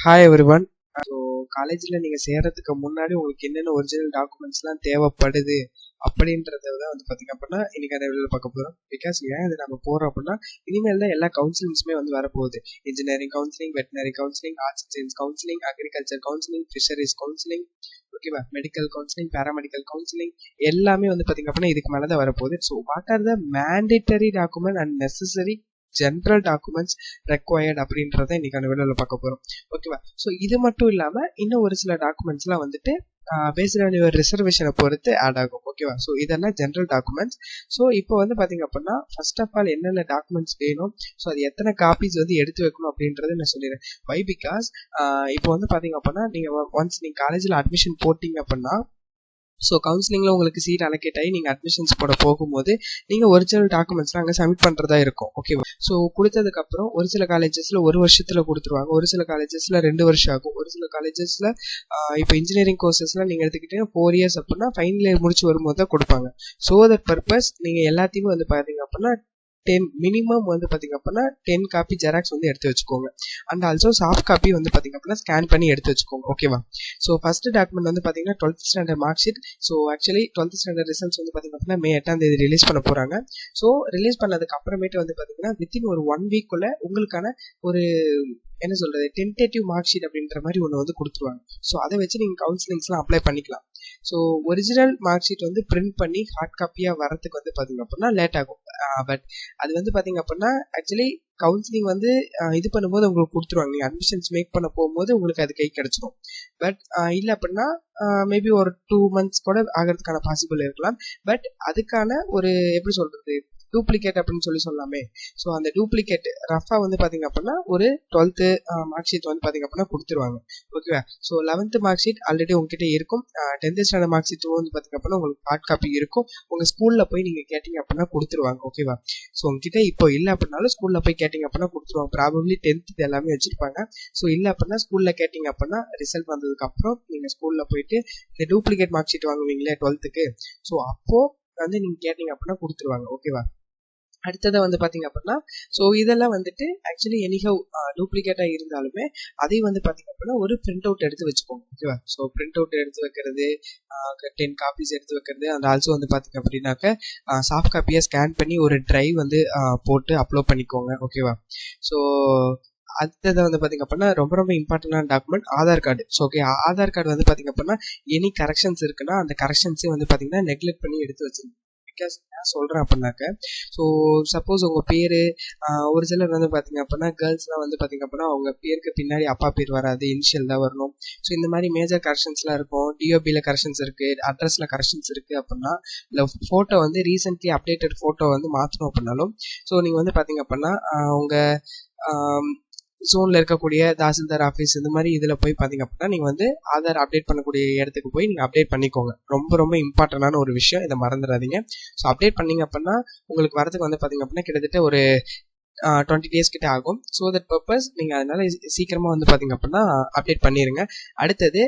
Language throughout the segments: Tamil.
Hi everyone. ஸோ காலேஜில் நீங்கள் சேர்றதுக்கு முன்னாடி உங்களுக்கு என்னென்ன ஒரிஜினல் டாக்குமெண்ட்ஸ்லாம் தேவைப்படுது அப்படின்றத தான் வந்து பார்த்திங்க அப்படின்னா இன்றைக்கி அந்த வீடியோவில் பார்க்க போகிறோம். பிகாஸ் ஏன் இது நம்ம போகிறோம் அப்படின்னா இனிமேல் தான் எல்லா கவுன்சிலிங்ஸுமே வந்து வரப்போகுது. Engineering counselling, veterinary counselling, arts and science counselling, agriculture counselling, fisheries counselling, ஓகேவா, மெடிக்கல் கவுன்சிலிங், பேராமெடிக்கல் கவுன்சிலிங் எல்லாமே வந்து பார்த்திங்க அப்படின்னா இதுக்கு மேலே தான் வரப்போகுது. So what are the mandatory document and necessary general documents required அப்படின்றத இன்னைக்கு அந்த வீடியோவில் பார்க்க போகிறோம். ஓகேவா. ஸோ இது மட்டும் இல்லாமல் இன்னும் ஒரு சில டாக்குமெண்ட்ஸ்லாம் வந்துட்டு பேஸ்ட் ஆன் யுவர் ரிசர்வேஷனை பொறுத்து ஆட் ஆகும். ஓகேவா. ஸோ இதெல்லாம் ஜென்ரல் டாக்குமெண்ட்ஸ். ஸோ இப்போ வந்து பார்த்தீங்க அப்படின்னா ஃபர்ஸ்ட் ஆஃப் ஆல் என்னென்ன டாக்குமெண்ட்ஸ் வேணும், ஸோ அது எத்தனை காப்பீஸ் வந்து எடுத்து வைக்கணும் அப்படின்றத நான் சொல்லிடுறேன். வை பிகாஸ் இப்போ வந்து பார்த்தீங்க அப்படின்னா நீங்கள் ஒன்ஸ் நீங்கள் காலேஜில் அட்மிஷன் போட்டிங்க அப்படின்னா ஸோ கவுன்சிலிங்கில் உங்களுக்கு சீட் அலோகேட் ஆகி நீங்கள் அட்மிஷன்ஸ் போட போகும்போது நீங்கள் ஒரிஜினல் டாக்குமெண்ட்ஸ்லாம் அங்கே சப்மிட் பண்ணுறதா இருக்கும். ஓகேவா. ஸோ கொடுத்ததுக்கப்புறம் ஒரு சில காலேஜஸில் 1 வருஷத்தில் கொடுத்துருவாங்க, ஒரு சில காலேஜஸில் 2 வருஷம் ஆகும், ஒரு சில காலேஜஸில் இப்போ இன்ஜினியரிங் கோர்சஸ்லாம் நீங்கள் எடுத்துக்கிட்டீங்கன்னா 4 இயர்ஸ் அப்படின்னா ஃபைனல் இயர் முடிச்சு வரும்போது தான் கொடுப்பாங்க. ஸோ தட் பர்பஸ் நீங்கள் எல்லாத்தையுமே வந்து பார்த்தீங்க அப்படின்னா மினிமம் வந்து பார்த்தீங்க அப்படின்னா 10 காப்பி ஜெராக்ஸ் வந்து எடுத்து வச்சுக்கோங்க. அண்ட் ஆல்சோ சாஃப்ட் காப்பி வந்து பார்த்தீங்க அப்படின்னா ஸ்கேன் பண்ணி எடுத்து வச்சுக்கோங்க. ஓகேவா. ஸோ ஃபர்ஸ்ட் டாக்குமெண்ட் வந்து பார்த்தீங்கன்னா 12th standard mark sheet. So actually 12th standard results வந்து பார்த்தீங்க அப்படின்னா May 8 ரிலீஸ் பண்ண போகிறாங்க. ஸோ ரிலீஸ் பண்ணதுக்கு அப்புறமேட்டு வந்து பார்த்தீங்கன்னா வித்தின் ஒரு 1 வீக்குள்ள உங்களுக்கான ஒரு என்ன சொல்றது டென்டேட்டிவ் மார்க் ஷீட் அப்படின்ற மாதிரி ஒன்று வந்து கொடுத்துருவாங்க. ஸோ அதை வச்சு நீங்கள் கவுன்சிலிங்ஸ்லாம் அப்ளை பண்ணிக்கலாம். ஸோ ஒரிஜினல் மார்க் ஷீட் வந்து பிரிண்ட் பண்ணி ஹார்ட் காப்பியாக வரதுக்கு வந்து பார்த்தீங்க அப்படின்னா லேட் ஆகும். பட் அது வந்து பார்த்தீங்க அப்படின்னா ஆக்சுவலி கவுன்சிலிங் வந்து இது பண்ணும்போது உங்களுக்கு கொடுத்துருவாங்க. நீங்கள் அட்மிஷன்ஸ் மேக் பண்ண போகும்போது உங்களுக்கு அது கை கிடச்சிடும். பட் இல்லை அப்படின்னா மேபி ஒரு 2 months கூட ஆகிறதுக்கான பாசிபிள் இருக்கலாம். பட் அதுக்கான ஒரு எப்படி சொல்றது டூப்ளிகேட் அப்படின்னு சொல்லலாமே. ஸோ அந்த டூப்ளிகேட் ரஃபாக வந்து பார்த்தீங்க அப்படின்னா ஒரு 12th மார்க் ஷீட் வந்து பார்த்தீங்க அப்படின்னா கொடுத்துருவாங்க. ஓகேவா. So 11th mark sheet already உங்ககிட்ட இருக்கும். 10th ஸ்டாண்டர்ட் மார்க் ஷீட்டும் வந்து பார்த்தீங்க அப்படின்னா உங்களுக்கு ஹார்ட் காப்பி இருக்கும். உங்கள் ஸ்கூலில் போய் நீங்கள் கேட்டிங்க அப்படின்னா கொடுத்துருவாங்க. ஓகேவா. ஸோ உங்ககிட்ட இப்போ இல்லை அப்படின்னாலும் ஸ்கூலில் போய் கேட்டிங்க அப்படின்னா கொடுத்துருவாங்க. ப்ராபப்ளி 10th எல்லாமே வச்சுருப்பாங்க. ஸோ இல்லை அப்படின்னா ஸ்கூலில் கேட்டிங்க அப்படின்னா ரிசல்ட் வந்ததுக்கப்புறம் நீங்கள் ஸ்கூலில் போயிட்டு இந்த டூப்ளிகேட் மார்க் ஷீட் வாங்குவீங்களே 12th. ஸோ அப்போது வந்து நீங்கள் கேட்டிங்க அப்படின்னா கொடுத்துருவாங்க. ஓகேவா. அடுத்ததை வந்து பார்த்தீங்க அப்படின்னா ஸோ இதெல்லாம் வந்துட்டு ஆக்சுவலி எனிஹவ் டூப்ளிகேட்டாக இருந்தாலுமே அதையும் வந்து பார்த்தீங்க அப்படின்னா ஒரு பிரிண்ட் அவுட் எடுத்து வச்சுக்கோங்க. ஓகேவா. ஸோ பிரிண்ட் அவுட் எடுத்து வைக்கிறது, 10 காப்பீஸ் எடுத்து வைக்கிறது, அண்ட் ஆல்சோ வந்து பார்த்தீங்க அப்படின்னாக்க சாஃப்ட் காப்பியை ஸ்கேன் பண்ணி ஒரு ட்ரைவ் வந்து போட்டு அப்லோட் பண்ணிக்கோங்க. ஓகேவா. ஸோ அடுத்தது வந்து பார்த்தீங்க அப்படின்னா ரொம்ப ரொம்ப இம்பார்ட்டண்டான document Aadhaar card. So okay, Aadhaar card வந்து பார்த்தீங்க அப்படின்னா எனி கரெக்ஷன்ஸ் இருக்குன்னா அந்த கரெக்ஷன்ஸே வந்து பார்த்தீங்கன்னா நெக்லெக்ட் பண்ணி எடுத்து வச்சுருங்க. பிகாஸ் நான் சொல்கிறேன் அப்படின்னாக்க ஸோ சப்போஸ் உங்கள் பேர் ஒரு சிலர் வந்து பார்த்தீங்க அப்படின்னா கேர்ள்ஸ்லாம் வந்து பார்த்தீங்க அப்படின்னா அவங்க பேருக்கு பின்னாடி அப்பா பேர் வராது, இனிஷியல் தான் வரணும். ஸோ இந்த மாதிரி மேஜர் கரெக்ஷன்ஸ்லாம் இருக்கும். டிஓபியில் கரெக்ஷன்ஸ் இருக்குது, அட்ரஸில் கரெக்ஷன்ஸ் இருக்குது அப்படின்னா இல்லை ஃபோட்டோ வந்து ரீசெண்ட்லி அப்டேட்டட் ஃபோட்டோ வந்து மாற்றணும் அப்படின்னாலும் ஸோ நீங்கள் வந்து பார்த்தீங்க அப்படின்னா உங்கள் ஜோனில் இருக்கக்கூடிய தாசில்தார் ஆஃபீஸ் இந்த மாதிரி இதில் போய் பார்த்தீங்க அப்படின்னா நீங்கள் வந்து ஆதார் அப்டேட் பண்ணக்கூடிய இடத்துக்கு போய் நீங்கள் அப்டேட் பண்ணிக்கோங்க. ரொம்ப ரொம்ப இம்பார்ட்டண்டான ஒரு விஷயம், இதை மறந்துடாதீங்க. ஸோ அப்டேட் பண்ணிங்க அப்படின்னா உங்களுக்கு வரதுக்கு வந்து பார்த்தீங்க அப்படின்னா கிட்டத்தட்ட ஒரு 20 days கிட்ட ஆகும். ஸோ தட் பர்பஸ் நீங்கள் அதனால சீக்கிரமாக வந்து பார்த்தீங்க அப்படின்னா அப்டேட் பண்ணிடுங்க. அடுத்தது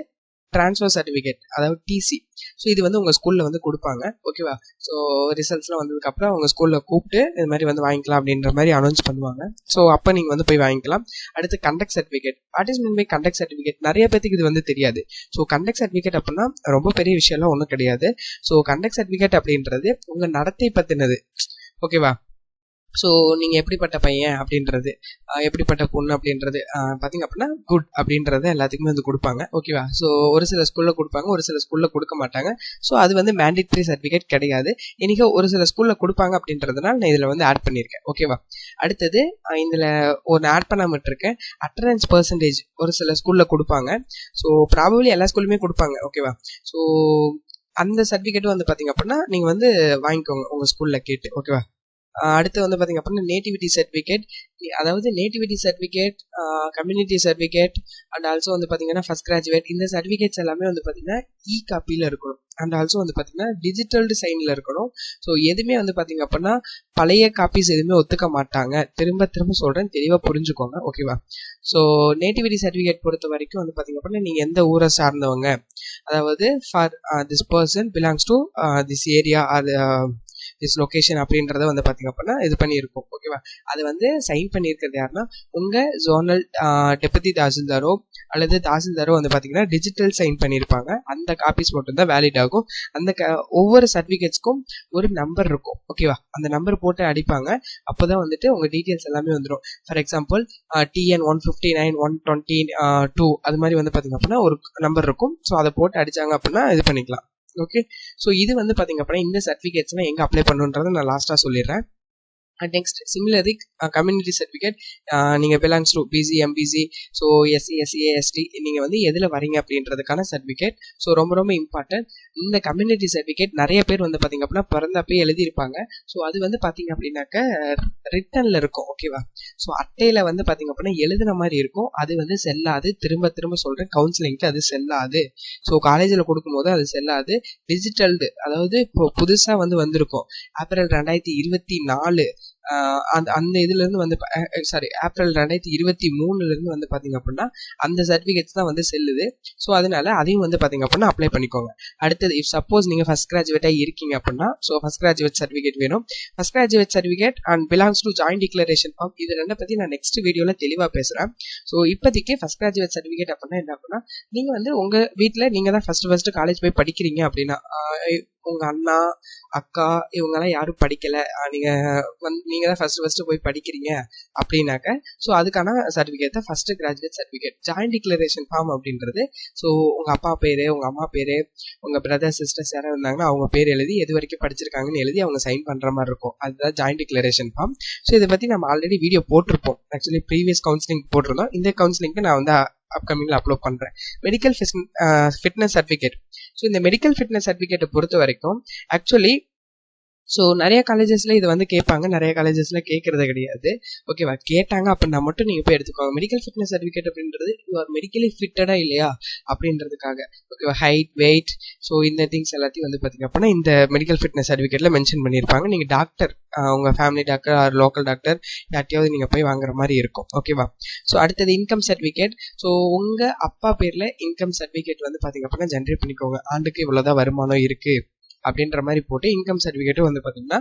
ட்ரான்ஸ்ஃபர் சர்டிஃபிகேட், அதாவது டிசி. ஸோ இது வந்து உங்கள் ஸ்கூலில் வந்து கொடுப்பாங்க. ஓகேவா. ஸோ ரிசல்ட்ஸ்லாம் வந்ததுக்கப்புறம் அவங்க ஸ்கூலில் கூப்பிட்டு இது மாதிரி வந்து வாங்கிக்கலாம் அப்படின்ற மாதிரி அனௌன்ஸ் பண்ணுவாங்க. ஸோ அப்போ நீங்கள் வந்து போய் வாங்கிக்கலாம். அடுத்து conduct certificate. What is mean by conduct certificate? நிறைய பேருக்கு இது வந்து தெரியாது. ஸோ கண்டக்ட் சர்டிஃபிகேட் அப்படின்னா ரொம்ப பெரிய விஷயம்லாம் ஒன்றும் கிடையாது. ஸோ கண்டக்ட் சர்டிஃபிகேட் அப்படின்றது உங்கள் நடத்தை பற்றினது. ஓகேவா. ஸோ நீங்கள் எப்படிப்பட்ட பையன் அப்படின்றது, எப்படிப்பட்ட பொண்ணு அப்படின்றது பார்த்தீங்க அப்படின்னா குட் அப்படின்றத எல்லாத்துக்குமே வந்து கொடுப்பாங்க. ஓகேவா. ஸோ ஒரு சில ஸ்கூலில் கொடுப்பாங்க, ஒரு சில ஸ்கூலில் கொடுக்க மாட்டாங்க. ஸோ அது வந்து மேண்டேட்டரி சர்டிஃபிகேட் கிடையாது. இன்றைக்கி ஒரு சில ஸ்கூலில் கொடுப்பாங்க அப்படின்றதுனால நான் இதில் வந்து ஆட் பண்ணியிருக்கேன். ஓகேவா. அடுத்தது இதில் ஒன்று ஆட் பண்ணாமல் இருக்கேன், அட்டண்டன்ஸ் பர்சன்டேஜ் ஒரு சில ஸ்கூலில் கொடுப்பாங்க. ஸோ ப்ராபப்ளி எல்லா ஸ்கூலுமே கொடுப்பாங்க. ஓகேவா. ஸோ அந்த சர்டிஃபிகேட்டும் வந்து பார்த்தீங்க அப்படின்னா நீங்கள் வந்து வாங்கிக்கோங்க உங்கள் ஸ்கூலில் கேட்டு. ஓகேவா. அடுத்து வந்து பார்த்தீங்க அப்படின்னா நேட்டிவிட்டி சர்டிஃபிகேட், அதாவது nativity certificate, community certificate, and also வந்து பார்த்தீங்கன்னா ஃபர்ஸ்ட் கிராஜுவேட், இந்த சர்டிஃபிகேட்ஸ் எல்லாமே வந்து பார்த்தீங்கன்னா காப்பியில் இருக்கணும். அண்ட் ஆல்சோ வந்து பார்த்தீங்கன்னா டிஜிட்டல்டு சைனில் இருக்கணும். ஸோ எதுவுமே வந்து பார்த்தீங்க அப்படின்னா பழைய காப்பீஸ் எதுவுமே ஒத்துக்க மாட்டாங்க. திரும்ப திரும்ப சொல்கிறேன், தெளிவாக புரிஞ்சுக்கோங்க. ஓகேவா. ஸோ நேட்டிவிட்டி சர்டிஃபிகேட் பொறுத்த வரைக்கும் வந்து பார்த்தீங்க அப்படின்னா நீங்கள் எந்த ஊரை சார்ந்தவங்க, அதாவது for this person belongs to this area, அது திஸ் லொகேஷன் அப்படின்றத வந்து பார்த்தீங்க அப்படின்னா இது பண்ணியிருக்கும். ஓகேவா, அது வந்து சைன் பண்ணியிருக்கிறது யாருன்னா உங்கள் ஜோனல் டெபுட்டி தாசில்தாரோ அல்லது தாசில்தாரோ வந்து பார்த்தீங்கன்னா டிஜிட்டல் சைன் பண்ணியிருப்பாங்க. அந்த காப்பீஸ் மட்டும் தான் வேலிட் ஆகும். அந்த ஒவ்வொரு சர்டிஃபிகேட்ஸ்க்கும் ஒரு நம்பர் இருக்கும். ஓகேவா, அந்த நம்பர் போட்டு அடிப்பாங்க. அப்போதான் வந்துட்டு உங்கள் டீட்டெயில்ஸ் எல்லாமே வந்துடும். ஃபார் எக்ஸாம்பிள் TN 159 122 அது மாதிரி வந்து பார்த்தீங்க அப்படின்னா ஒரு நம்பர் இருக்கும். ஸோ அதை போட்டு அடிச்சாங்க அப்படின்னா இது பண்ணிக்கலாம். ஓகே, ஸோ இது வந்து பார்த்தீங்க அப்படின்னா இந்த சர்டிஃபிகேட்ஸ்லாம் எங்கே அப்ளை பண்ணுன்றதை நான் லாஸ்ட்டாக சொல்லிடுறேன். நெக்ஸ்ட் சிமிலரி கம்யூனிட்டி சர்டிஃபிகேட், நீங்கள் belongs to BC MBC, so SC SC ST நீங்கள் வந்து எதில் வரீங்க அப்படின்றதுக்கான சர்டிஃபிகேட். ஸோ ரொம்ப ரொம்ப இம்பார்ட்டன்ட். இந்த கம்யூனிட்டி சர்டிஃபிகேட் நிறைய பேர் வந்து பார்த்தீங்க அப்படின்னா பிறந்தப்பே எழுதியிருப்பாங்க. ஸோ அது வந்து பார்த்தீங்க அப்படின்னாக்க ரிட்டனில் இருக்கும். ஓகேவா, ஸோ அட்டையில் வந்து பார்த்தீங்க அப்படின்னா எழுதுன மாதிரி இருக்கும். அது வந்து செல்லாது. திரும்ப திரும்ப சொல்கிறேன், கவுன்சிலிங்க்கு அது செல்லாது. ஸோ காலேஜில் கொடுக்கும்போது அது செல்லாது. டிஜிட்டல்டு, அதாவது இப்போ புதுசாக வந்து வந்திருக்கும் ஏப்ரல் 2024 அந்த இதுலேருந்து வந்து ஏப்ரல் 2023 வந்து பார்த்தீங்க அப்படின்னா அந்த சர்டிஃபிகேட்ஸ் தான் வந்து செல்லுது. ஸோ அதனால அதையும் வந்து பார்த்தீங்க அப்படின்னா அப்ளை பண்ணிக்கோங்க. அடுத்தது, இஃப் சப்போஸ் நீங்கள் ஃபர்ஸ்ட் கிராஜுவேட்டாக இருக்கீங்க அப்படின்னா ஸோ ஃபர்ஸ்ட் கிராஜுவேட் சர்டிஃபிகேட் வேணும். First graduate certificate and belongs to joint declaration form, இது ரெண்டை பற்றி நான் நெக்ஸ்ட் வீடியோவில் தெளிவாக பேசுகிறேன். ஸோ இப்போதைக்கு ஃபர்ஸ்ட் கிராஜுவேட் சர்டிஃபிகேட் அப்படின்னா என்ன அப்படின்னா நீங்கள் வந்து உங்கள் வீட்டில் நீங்கள் தான் ஃபர்ஸ்ட் காலேஜ் போய் படிக்கிறீங்க அப்படின்னா உங்கள் அண்ணா அக்கா இவங்கெல்லாம் யாரும் படிக்கலை, நீங்கள் தான் ஃபர்ஸ்ட் போய் படிக்கிறீங்க அப்படின்னாக்க ஸோ அதுக்கான சர்டிஃபிகேட் தான் first graduate certificate. Joint declaration form அப்படின்றது ஸோ உங்கள் அப்பா பேர், உங்கள் அம்மா பேர், உங்கள் பிரதர் சிஸ்டர்ஸ் யாராவது இருந்தாங்கன்னா அவங்க பேர் எழுதி எது வரைக்கும் படிச்சிருக்காங்கன்னு எழுதி அவங்க சைன் பண்ணுற மாதிரி இருக்கும். அதுதான் ஜாயின்ட் டிக்ளரேஷன் ஃபார்ம். ஸோ இதை பற்றி நம்ம ஆல்ரெடி வீடியோ போட்டிருப்போம். ஆக்சுவலி ப்ரீவியஸ் கவுன்சிலிங் போட்டிருந்தோம். இந்த கவுன்சிலிங்க்கு நான் வந்து அப்கமிங்ல அப்லோட் பண்றேன். Medical fitness certificate. ஸோ இந்த மெடிக்கல் ஃபிட்னஸ் சர்டிஃபிகேட்டை பொறுத்த வரைக்கும் ஆக்சுவலி ஸோ நிறைய காலேஜஸ்ல இது வந்து கேட்பாங்க, நிறைய காலேஜஸ்ல கேட்கறது கிடையாது. ஓகேவா, கேட்டாங்க அப்படின்னா மட்டும் நீங்க போய் எடுத்துக்கோங்க. மெடிக்கல் ஃபிட்னஸ் சர்டிஃபிகேட் அப்படின்றது யூ ஆர் மெடிக்கலி ஃபிட்டடா இல்லையா அப்படின்றதுக்காக. ஓகேவா, ஹைட் வெயிட் ஸோ இந்த திங்ஸ் எல்லாத்தையும் வந்து பார்த்தீங்க அப்படின்னா இந்த மெடிக்கல் ஃபிட்னஸ் சர்டிஃபிகேட்ல மென்ஷன் பண்ணியிருப்பாங்க. நீங்க டாக்டர், உங்க family doctor or local doctor யார்ட்டையாவது நீங்க போய் வாங்குற மாதிரி இருக்கும். ஓகேவா, ஸோ அடுத்தது இன்கம் சர்டிஃபிகேட். ஸோ உங்க அப்பா பேர்ல இன்கம் சர்டிஃபிகேட் வந்து பார்த்தீங்க அப்படின்னா ஜென்ரேட் பண்ணிக்கோங்க. ஆண்டுக்கு இவ்வளோதான் வருமானம் இருக்கு அப்படின்ற மாதிரி போட்டு இன்கம் சர்டிஃபிகேட்டும் வந்து பார்த்தீங்கன்னா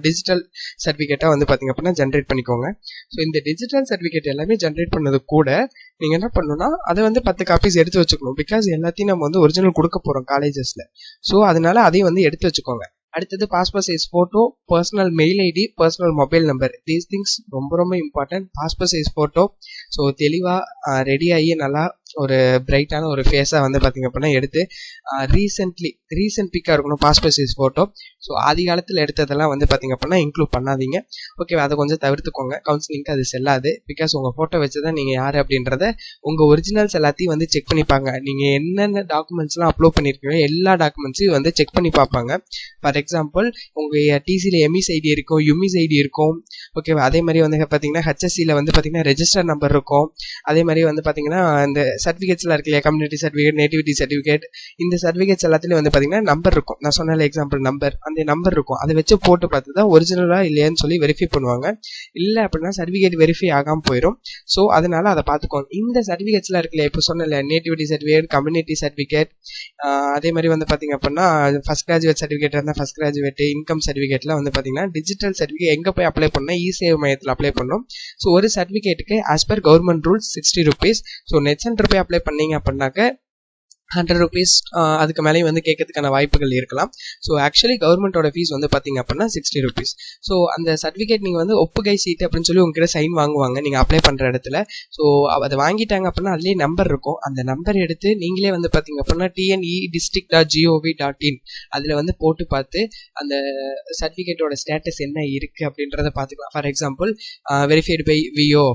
டிஜிட்டல் சர்டிஃபிகேட்டாக வந்து பார்த்தீங்க அப்படின்னா ஜென்ரேட் பண்ணிக்கோங்க. ஸோ இந்த டிஜிட்டல் சர்டிஃபிகேட் எல்லாமே ஜென்ரேட் பண்ணது கூட நீங்கள் என்ன பண்ணணும்னா அதை வந்து 10 காப்பீஸ் எடுத்து வச்சுக்கணும். பிகாஸ் எல்லாத்தையும் நம்ம வந்து ஒரிஜினல் கொடுக்க போகிறோம் காலேஜஸில். ஸோ அதனால அதையும் வந்து எடுத்து வச்சுக்கோங்க. அடுத்தது passport size photo, personal mail ID, personal mobile number. These things ரொம்ப ரொம்ப important. Passport size photo so தெளிவாக ரெடி ஆகி நல்லா ஒரு பிரைட்டான ஒரு ஃபேஸாக வந்து பார்த்தீங்க அப்படின்னா எடுத்து ரீசெண்ட் பிக்காக இருக்கணும் பாஸ்போர்ட் சைஸ் ஃபோட்டோ. ஸோ ஆதி காலத்தில் எடுத்ததெல்லாம் வந்து பார்த்தீங்க அப்படின்னா இன்க்ளூட் பண்ணாதீங்க. ஓகே, அதை கொஞ்சம் தவிர்த்துக்கோங்க. கவுன்சிலிங்க்கு அது செல்லாது. பிகாஸ் உங்கள் ஃபோட்டோ வச்சு தான் நீங்கள் யார் அப்படின்றத உங்கள் ஒரிஜினல்ஸ் எல்லாத்தையும் வந்து செக் பண்ணிப்பாங்க. நீங்கள் என்னென்ன டாக்குமெண்ட்ஸ்லாம் அப்லோட் பண்ணியிருக்கீங்களோ எல்லா டாக்குமெண்ட்ஸையும் வந்து செக் பண்ணி பார்ப்பாங்க. ஃபார் எக்ஸாம்பிள் உங்கள் டிசியில் எம்இஸ் ஐடி இருக்கும், யுமிஸ் ஐடி இருக்கும். ஓகேவா, அதே மாதிரி வந்து பார்த்தீங்கன்னா ஹெச்எஸ்சியில் வந்து பார்த்தீங்கன்னா ரெஜிஸ்டர் நம்பர் இருக்கும். அதே மாதிரி வந்து பார்த்தீங்கன்னா இந்த சர்டிஃபிகேட்ஸ்லாம் இருக்கு இல்லையா, கம்யூனிட்டி சர்டிஃபிகேட், நேட்டிவிட்டி சர்டிஃபிகேட், இந்த சர்டிஃபிகேட்ஸ் எல்லாத்துலேயும் வந்து பார்த்தீங்கன்னா நம்பர் இருக்கும். நான் சொன்ன எக்ஸாம்பிள் நம்பர், அந்த நம்பர் இருக்கும். அதை வச்சு போட்டு பார்த்து தான் ஒரிஜினலா இல்லையான்னு சொல்லி வெரிஃபை பண்ணுவாங்க. இல்லை அப்படின்னா சர்டிஃபிகேட் வெரிஃபை ஆகாமல் போயிடும். ஸோ அதனால அதை பார்த்துக்கோங்க. இந்த சர்டிஃபிகேட்ஸ்லாம் இருக்கு இல்லையா, இப்போ சொன்ன நேட்டிவிட்டி சர்டிஃபிகேட், கம்யூனிட்டி சர்டிஃபிகேட், அதே மாதிரி வந்து பார்த்தீங்க அப்படின்னா ஃபர்ஸ்ட் கிராஜுவேட் சர்டிஃபிகேட் இருந்தால் ஃபர்ஸ்ட் கிராஜுவேட், இன்கம் சர்டிஃபிகேட்லாம் வந்து பார்த்தீங்கன்னா டிஜிட்டல் சர்டிஃபிகேட் எங்கே போய் அப்ளை பண்ணால் இ-சேவை மையத்தில் அப்ளை பண்ணணும். ஸோ ஒரு சர்டிஃபிகேட்டுக்கு as per government rules 60 rupees. So net center போய் அப்ளை பண்ணீங்க அப்படின்னாக்க 100 rupees அதுக்கு மேலேயும் வந்து கேட்கறதுக்கான வாய்ப்புகள் இருக்கலாம். ஸோ ஆக்சுவலி கவர்மெண்ட்டோட ஃபீஸ் வந்து பார்த்தீங்க அப்படின்னா 60 rupees. ஸோ அந்த சர்டிஃபிகேட் நீங்கள் வந்து ஒப்புகை சீட்டு அப்படின்னு சொல்லி உங்ககிட்ட சைன் வாங்குவாங்க நீங்கள் அப்ளை பண்ணுற இடத்துல. ஸோ அதை வாங்கிட்டாங்க அப்படின்னா அதுலேயே நம்பர் இருக்கும். அந்த நம்பர் எடுத்து நீங்களே வந்து பார்த்தீங்க அப்படின்னா tnedistrict.gov.in அதில் வந்து போட்டு பார்த்து அந்த சர்டிஃபிகேட்டோட ஸ்டேட்டஸ் என்ன இருக்குது அப்படின்றத பார்த்துக்கலாம். For example verified by VO,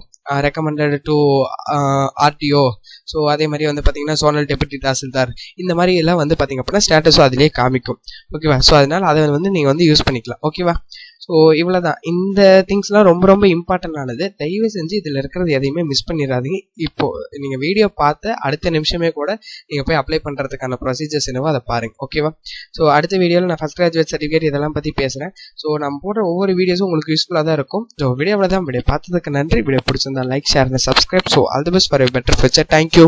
recommended to RDO, so அதே மாதிரி வந்து பார்த்தீங்கன்னா சோனல் டெபுட்டி தாசில்தார், இந்த மாதிரி எல்லாம் வந்து பார்த்தீங்க அப்படின்னா ஸ்டேட்டஸும் அதிலேயே காமிக்கும். ஓகேவா, ஸோ அதனால் அதை வந்து நீங்கள் வந்து யூஸ் பண்ணிக்கலாம். ஓகேவா, ஸோ இவ்வளோதான். இந்த திங்ஸ்லாம் ரொம்ப ரொம்ப இம்பார்ட்டன்ட் ஆனது. தயவு செஞ்சு இதில் இருக்கிறது எதையுமே மிஸ் பண்ணிடாதீங்க. இப்போது நீங்கள் வீடியோ பார்த்த அடுத்த நிமிஷமே கூட நீங்கள் போய் அப்ளை பண்ணுறதுக்கான ப்ரொசீஜர்ஸ் என்னவோ அதை பாருங்க. ஓகேவா, ஸோ அடுத்த வீடியோவில் நான் ஃபர்ஸ்ட் கிராஜுவேட் சர்டிஃபிகேட் இதெல்லாம் பற்றி பேசுகிறேன். ஸோ நம்ம போடுற ஒவ்வொரு வீடியோஸும் உங்களுக்கு யூஸ்ஃபுல்லாக தான் இருக்கும். ஸோ வீடியோவில் தான் வீடியோ பார்த்ததுக்கு நன்றி. வீடியோ பிடிச்சிருந்தா like, share, subscribe. So all the best for a better future. Thank you.